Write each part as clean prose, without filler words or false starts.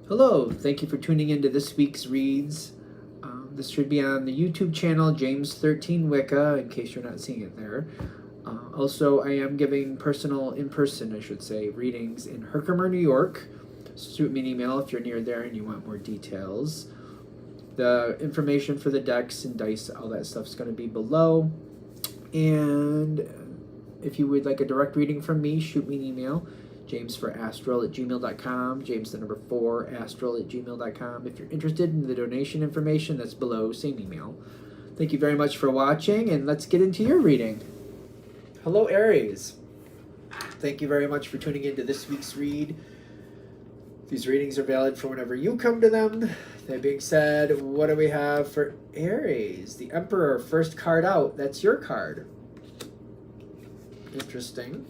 Hello, thank you for tuning into this week's reads. This should be on the YouTube channel James13 Wicca, in case you're not seeing it there. Also, I am giving in-person, I should say, readings in Herkimer, New York. Shoot me an email if you're near there and you want more details. The information for the decks and dice, all that stuff is going to be below. And if you would like a direct reading from me, shoot me an email. James4astral@gmail.com, James4astral@gmail.com. If you're interested in the donation information, that's below, same email. Thank you very much for watching, and let's get into your reading. Hello, Aries. Thank you very much for tuning into this week's read. These readings are valid for whenever you come to them. That being said, what do we have for Aries? The Emperor, first card out. That's your card. Interesting.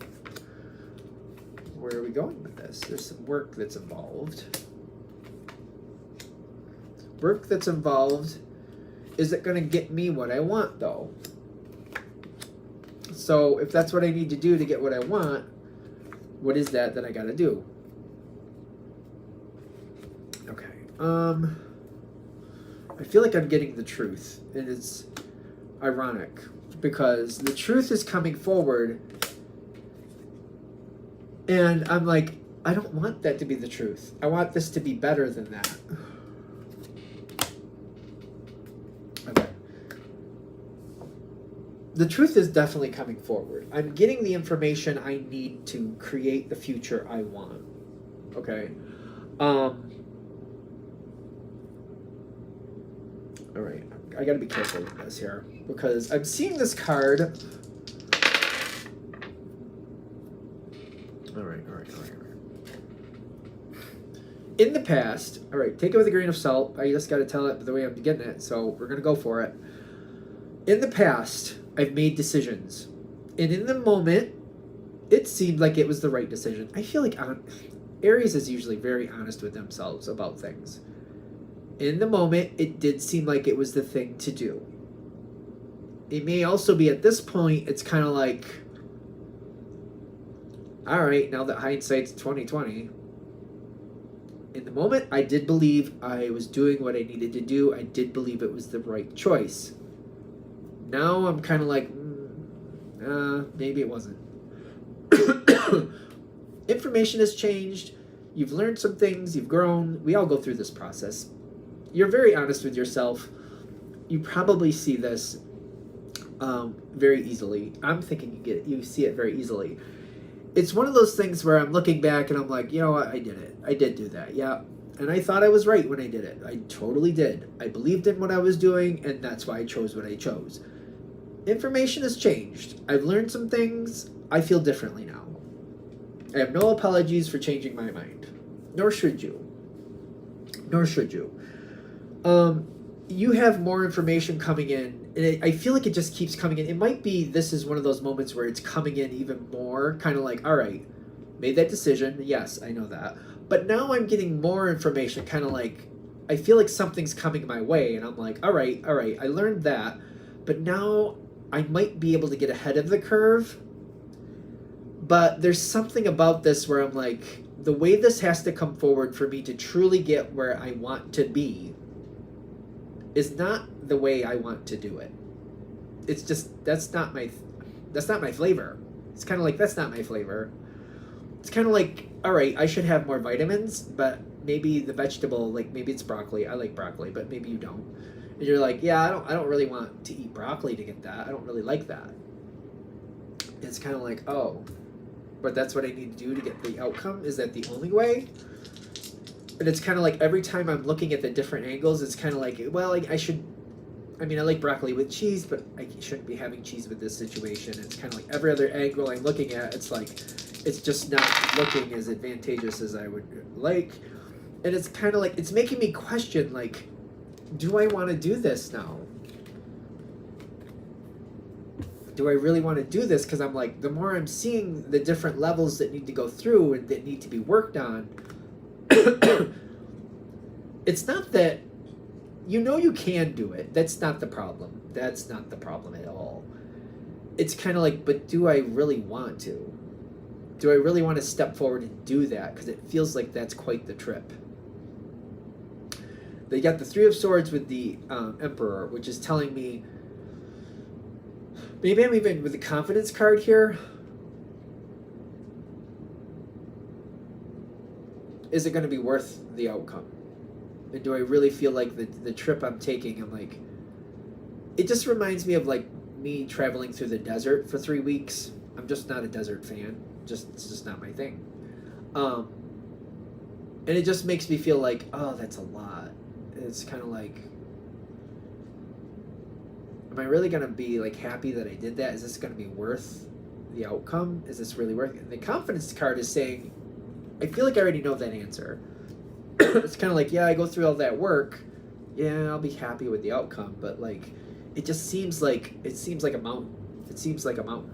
Where are we going with this? There's some work that's involved. Work that's involved. Is it going to get me what I want, though? So if that's what I need to do to get what I want, what is that I got to do? Okay. I feel like I'm getting the truth, and it's ironic because the truth is coming forward. And I'm like, I don't want that to be the truth. I want this to be better than that. Okay. The truth is definitely coming forward. I'm getting the information I need to create the future I want. Okay. All right. I gotta be careful with this here because I'm seeing this card. All right. In the past, all right, take it with a grain of salt. I just got to tell it the way I'm getting it, so we're going to go for it. In the past, I've made decisions. And in the moment, it seemed like it was the right decision. I feel like Aries is usually very honest with themselves about things. In the moment, it did seem like it was the thing to do. It may also be at this point, it's kind of like, all right, now that hindsight's 2020. In the moment, I did believe I was doing what I needed to do. I did believe it was the right choice. Now I'm kind of like, maybe it wasn't. Information has changed. You've learned some things. You've grown. We all go through this process. You're very honest with yourself. You probably see this very easily. I'm thinking you see it very easily. It's one of those things where I'm looking back and I'm like, you know what, I did it. I did do that, yeah. And I thought I was right when I did it. I totally did. I believed in what I was doing, and that's why I chose what I chose. Information has changed. I've learned some things. I feel differently now. I have no apologies for changing my mind. Nor should you. Nor should you. You have more information coming in, and I feel like it just keeps coming in. It might be this is one of those moments where it's coming in even more, kind of like, all right, made that decision. Yes, I know that. But now I'm getting more information, kind of like, I feel like something's coming my way, and I'm like, all right, I learned that. But now I might be able to get ahead of the curve. But there's something about this where I'm like, the way this has to come forward for me to truly get where I want to be is not the way I want to do it. It's just, that's not my flavor. It's kind of like, that's not my flavor. It's kind of like, all right, I should have more vitamins, but maybe the vegetable, like maybe it's broccoli. I like broccoli, but maybe you don't. And you're like, yeah, I don't really want to eat broccoli to get that. I don't really like that. And it's kind of like, oh, but that's what I need to do to get the outcome? Is that the only way? And it's kind of like every time I'm looking at the different angles, it's kind of like, well, I like broccoli with cheese, but I shouldn't be having cheese with this situation. It's kind of like every other angle I'm looking at, it's like, it's just not looking as advantageous as I would like. And it's kind of like, it's making me question, like, do I want to do this now? Do I really want to do this? Because I'm like, the more I'm seeing the different levels that need to go through and that need to be worked on, it's not that, you can do it. That's not the problem. That's not the problem at all. It's kind of like, but do I really want to? Do I really want to step forward and do that? Because it feels like that's quite the trip. They got the Three of Swords with the Emperor, which is telling me, maybe I'm even with the Confidence card here. Is it going to be worth the outcome? And do I really feel like the trip I'm taking, I'm like, it just reminds me of like me traveling through the desert for 3 weeks. I'm just not a desert fan. It's just not my thing. And it just makes me feel like, oh, that's a lot. It's kind of like, am I really going to be like happy that I did that? Is this going to be worth the outcome? Is this really worth it? And the Confidence card is saying, I feel like I already know that answer. It's kind of like, yeah, I go through all that work. Yeah, I'll be happy with the outcome. But like, it just seems like, a mountain. It seems like a mountain.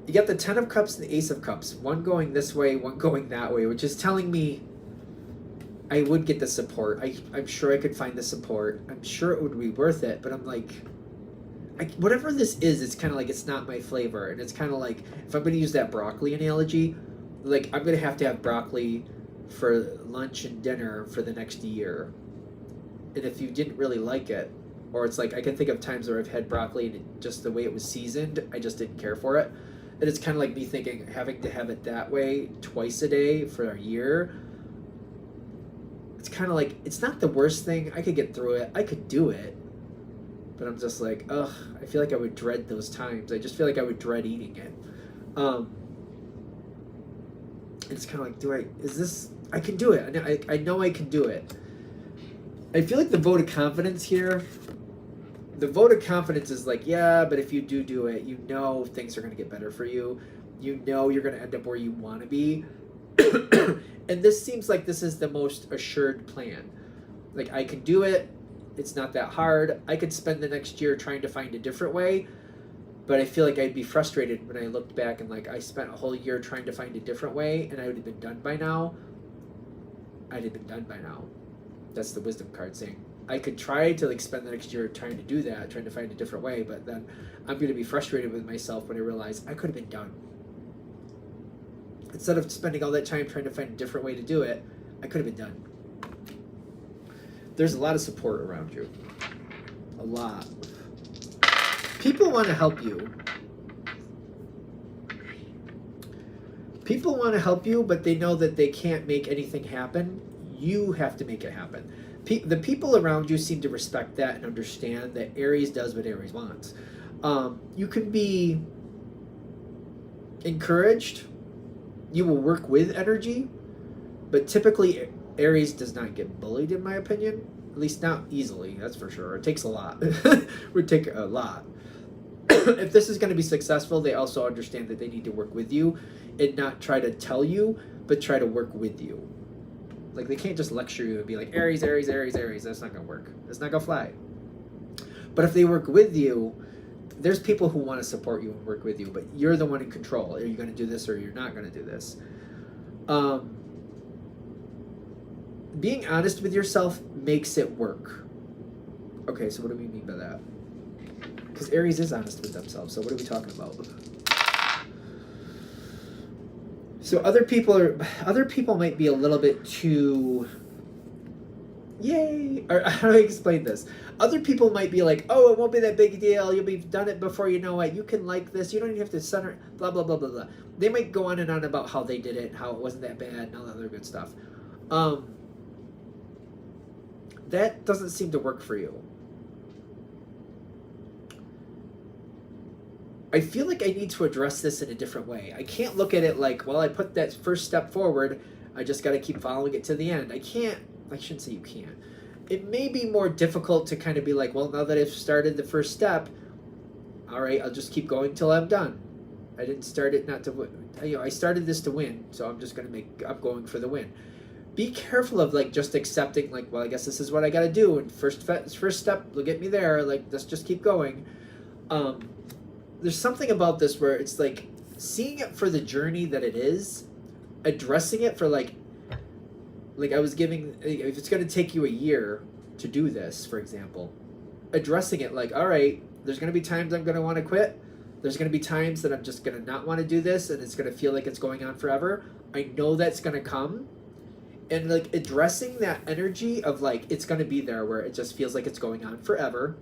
You get the Ten of Cups and the Ace of Cups. One going this way, one going that way, which is telling me I would get the support. I'm sure I could find the support. I'm sure it would be worth it. But I'm like, whatever this is, it's kind of like it's not my flavor. And it's kind of like, if I'm going to use that broccoli analogy, like I'm going to have broccoli for lunch and dinner for the next year. And if you didn't really like it, or it's like, I can think of times where I've had broccoli and just the way it was seasoned, I just didn't care for it. And it's kind of like me thinking, having to have it that way twice a day for a year, it's kind of like, it's not the worst thing. I could get through it. I could do it. But I'm just like, ugh, I feel like I would dread those times. I just feel like I would dread eating it. It's kind of like, I can do it. I know I can do it. I feel like the vote of confidence here, the vote of confidence is like, yeah, but if you do it, you know things are going to get better for you. You know you're going to end up where you want to be. And this seems like this is the most assured plan. Like, I can do it. It's not that hard. I could spend the next year trying to find a different way, but I feel like I'd be frustrated when I looked back and like, I spent a whole year trying to find a different way and I would have been done by now. I'd have been done by now. That's the wisdom card saying, I could try to like spend the next year trying to do that, trying to find a different way, but then I'm going to be frustrated with myself when I realize I could have been done. Instead of spending all that time trying to find a different way to do it, I could have been done. There's a lot of support around you. A lot. People want to help you. People want to help you, but they know that they can't make anything happen. You have to make it happen. The people around you seem to respect that and understand that Aries does what Aries wants. You can be encouraged. You will work with energy, but typically Aries does not get bullied, in my opinion. At least not easily, that's for sure. It takes a lot. It would take a lot. If this is going to be successful, they also understand that they need to work with you and not try to tell you, but try to work with you. Like, they can't just lecture you and be like, Aries, Aries, Aries, Aries. That's not going to work. That's not going to fly. But if they work with you, there's people who want to support you and work with you, but you're the one in control. Are you going to do this or you're not going to do this? Being honest with yourself makes it work. Okay, so what do we mean by that? Because Aries is honest with themselves, so what are we talking about? So other people might be a little bit too, yay, or how do I explain this? Other people might be like, oh, it won't be that big a deal. You'll be done it before you know it. You can like this. You don't even have to center, blah, blah, blah, blah, blah. They might go on and on about how they did it, how it wasn't that bad, and all that other good stuff. That doesn't seem to work for you. I feel like I need to address this in a different way. I can't look at it like, well, I put that first step forward. I just got to keep following it to the end. I shouldn't say you can't. It may be more difficult to kind of be like, well, now that I've started the first step, all right, I'll just keep going till I'm done. I didn't start it not to win. I started this to win, so I'm just going to I'm going for the win. Be careful of like just accepting like, well, I guess this is what I got to do. And first step, will get me there. Like, let's just keep going. There's something about this where it's like seeing it for the journey that it is, addressing it for like I was giving, if it's going to take you a year to do this, for example, addressing it like, all right, there's going to be times I'm going to want to quit. There's going to be times that I'm just going to not want to do this, and it's going to feel like it's going on forever. I know that's going to come. And like addressing that energy of like, it's going to be there where it just feels like it's going on forever.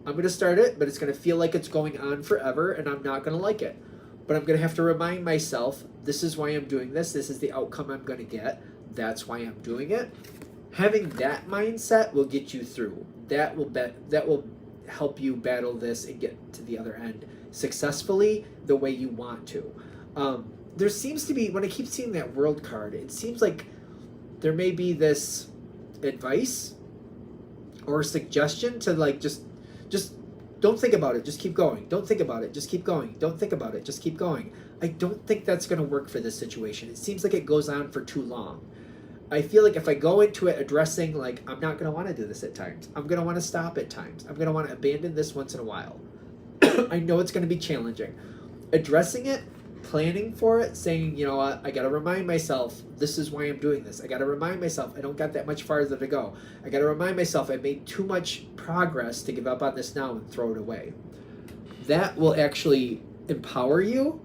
I'm going to start it, but it's going to feel like it's going on forever, and I'm not going to like it. But I'm going to have to remind myself, this is why I'm doing this. This is the outcome I'm going to get. That's why I'm doing it. Having that mindset will get you through. That will help you battle this and get to the other end successfully the way you want to. There seems to be, when I keep seeing that world card, it seems like there may be this advice or suggestion to like just don't think about it, just keep going. Don't think about it, just keep going. Don't think about it, just keep going. I don't think that's going to work for this situation. It seems like it goes on for too long. I feel like if I go into it addressing like, I'm not going to want to do this at times. I'm going to want to stop at times. I'm going to want to abandon this once in a while. I know it's going to be challenging. Addressing it, planning for it, saying, you know what, I got to remind myself, this is why I'm doing this. I got to remind myself, I don't got that much farther to go. I got to remind myself, I made too much progress to give up on this now and throw it away. That will actually empower you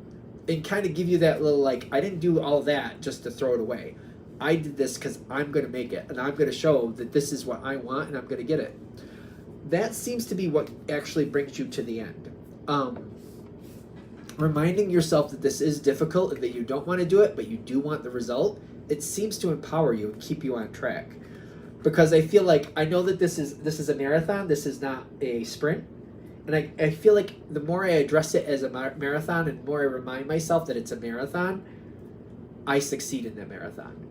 and kind of give you that little like, I didn't do all that just to throw it away. I did this because I'm going to make it, and I'm going to show that this is what I want, and I'm going to get it. That seems to be what actually brings you to the end. Reminding yourself that this is difficult and that you don't want to do it, but you do want the result, it seems to empower you and keep you on track. Because I feel like, I know that this is a marathon, this is not a sprint. And I feel like the more I address it as a marathon and the more I remind myself that it's a marathon, I succeed in that marathon.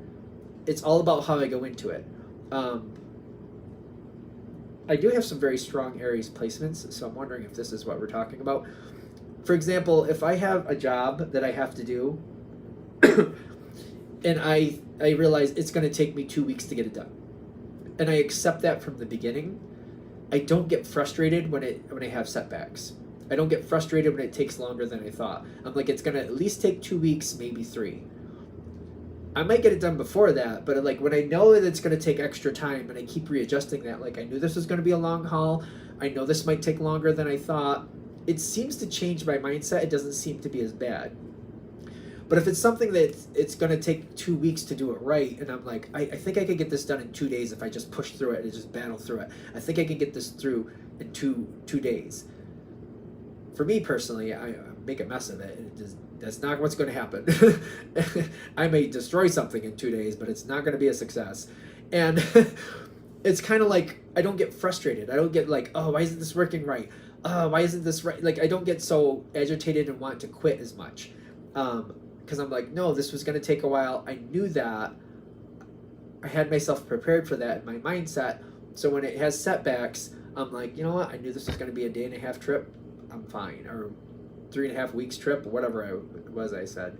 It's all about how I go into it. I do have some very strong Aries placements, so I'm wondering if this is what we're talking about. For example, if I have a job that I have to do, and I realize it's going to take me 2 weeks to get it done, and I accept that from the beginning, I don't get frustrated when I have setbacks. I don't get frustrated when it takes longer than I thought. I'm like, it's going to at least take 2 weeks, maybe 3. I might get it done before that, but like when I know that it's going to take extra time and I keep readjusting that, like I knew this was going to be a long haul, I know this might take longer than I thought, it seems to change my mindset. It doesn't seem to be as bad. But if it's something that it's going to take 2 weeks to do it right, and I'm like, I think I could get this done in 2 days if I just push through it and just battle through it. I think I can get this through in two days. For me personally, I make a mess of it. That's not what's going to happen. I may destroy something in 2 days, but it's not going to be a success. And it's kind of like, I don't get frustrated. I don't get like, oh, why isn't this working right? Why isn't this right? Like, I don't get so agitated and want to quit as much. Because I'm like, no, this was going to take a while. I knew that. I had myself prepared for that in my mindset. So when it has setbacks, I'm like, you know what? I knew this was going to be a 1.5-day trip. I'm fine. Or 3.5 weeks trip, or whatever it was I said.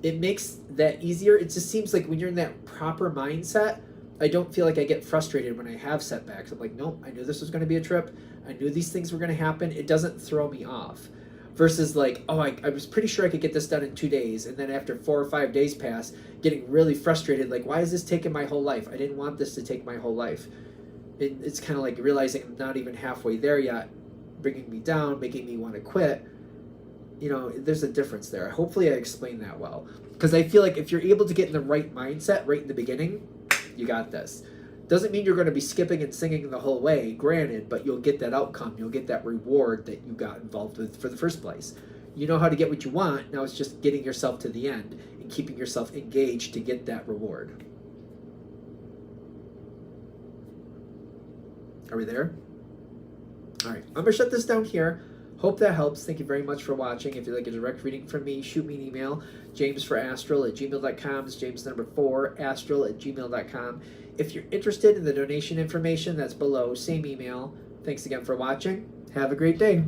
It makes that easier. It just seems like when you're in that proper mindset, I don't feel like I get frustrated when I have setbacks. I'm like, nope, I knew this was going to be a trip. I knew these things were going to happen. It doesn't throw me off. Versus like, oh, I was pretty sure I could get this done in 2 days. And then after 4 or 5 days pass, getting really frustrated. Like, why is this taking my whole life? I didn't want this to take my whole life. It's kind of like realizing I'm not even halfway there yet, bringing me down, making me want to quit. You know, there's a difference there. Hopefully I explained that well. Because I feel like if you're able to get in the right mindset right in the beginning, you got this. Doesn't mean you're going to be skipping and singing the whole way, granted, but you'll get that outcome. You'll get that reward that you got involved with for the first place. You know how to get what you want. Now it's just getting yourself to the end and keeping yourself engaged to get that reward. Are we there? All right, I'm going to shut this down here. Hope that helps. Thank you very much for watching. If you'd like a direct reading from me, shoot me an email, jamesforastral@gmail.com. It's james4astral@gmail.com. If you're interested in the donation information, that's below. Same email. Thanks again for watching. Have a great day.